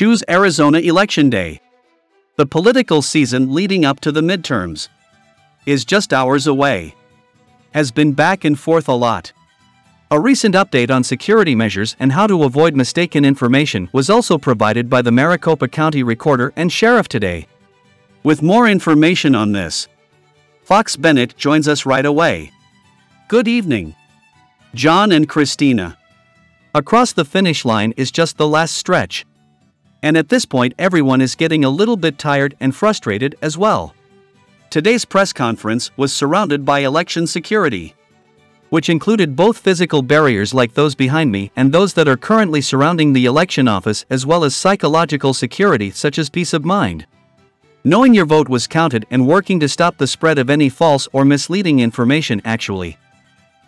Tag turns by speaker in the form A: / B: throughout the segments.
A: Choose Arizona Election Day. The political season leading up to the midterms is just hours away. Has been back and forth a lot. A recent update on security measures and how to avoid mistaken information was also provided by the Maricopa County Recorder and Sheriff today. With more information on this, Fox Bennett joins us right away. Good evening, John and Christina. Across the finish line is just the last stretch. And at this point everyone is getting a little bit tired and frustrated as well. Today's press conference was surrounded by election security, which included both physical barriers like those behind me and those that are currently surrounding the election office, as well as psychological security such as peace of mind. Knowing your vote was counted and working to stop the spread of any false or misleading information. Actually,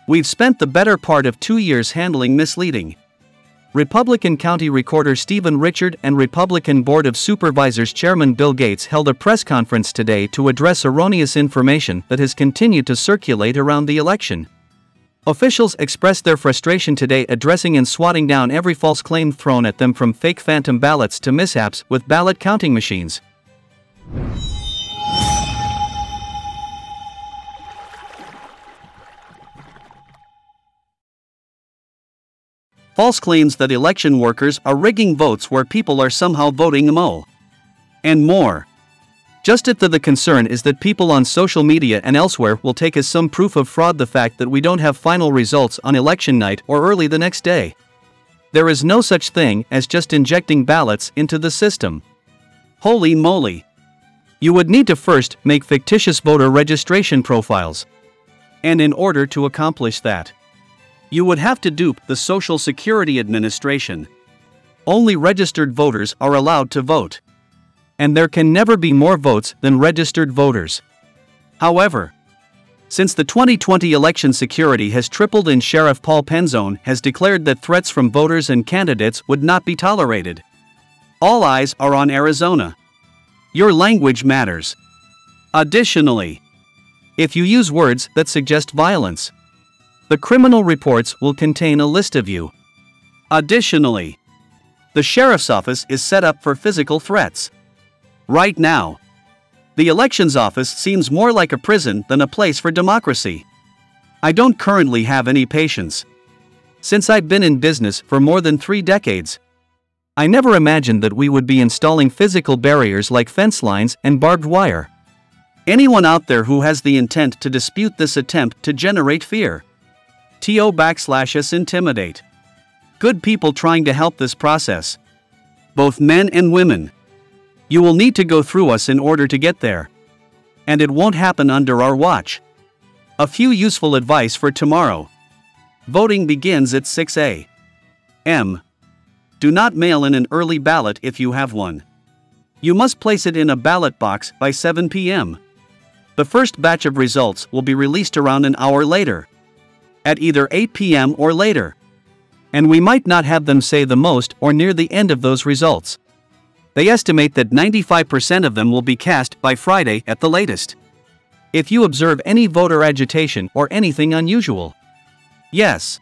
A: we've spent the better part of 2 years handling misleading. Republican County Recorder Stephen Richard and Republican Board of Supervisors Chairman Bill Gates held a press conference today to address erroneous information that has continued to circulate around the election. Officials expressed their frustration today, addressing and swatting down every false claim thrown at them, from fake phantom ballots to mishaps with ballot counting machines. False claims that election workers are rigging votes where people are somehow voting mo. And more. Just at the concern is that people on social media and elsewhere will take as some proof of fraud the fact that we don't have final results on election night or early the next day. There is no such thing as just injecting ballots into the system. Holy moly! You would need to first make fictitious voter registration profiles. And in order to accomplish that, you would have to dupe the Social Security Administration. Only registered voters are allowed to vote. And there can never be more votes than registered voters. However, since the 2020 election, security has tripled, and Sheriff Paul Penzone has declared that threats from voters and candidates would not be tolerated. All eyes are on Arizona. Your language matters. Additionally, if you use words that suggest violence, the criminal reports will contain a list of you. Additionally, the sheriff's office is set up for physical threats. Right now, the elections office seems more like a prison than a place for democracy. I don't currently have any patience. Since I've been in business for more than 3 decades, I never imagined that we would be installing physical barriers like fence lines and barbed wire. Anyone out there who has the intent to dispute this attempt to generate fear, /us intimidate good people trying to help this process, both men and women, you will need to go through us in order to get there. And it won't happen under our watch. A few useful advice for tomorrow. Voting begins at 6 a.m. Do not mail in an early ballot if you have one. You must place it in a ballot box by 7 p.m. The first batch of results will be released around an hour later, at either 8 p.m. or later. And we might not have them say the most or near the end of those results. They estimate that 95% of them will be cast by Friday at the latest. If you observe any voter agitation or anything unusual, yes,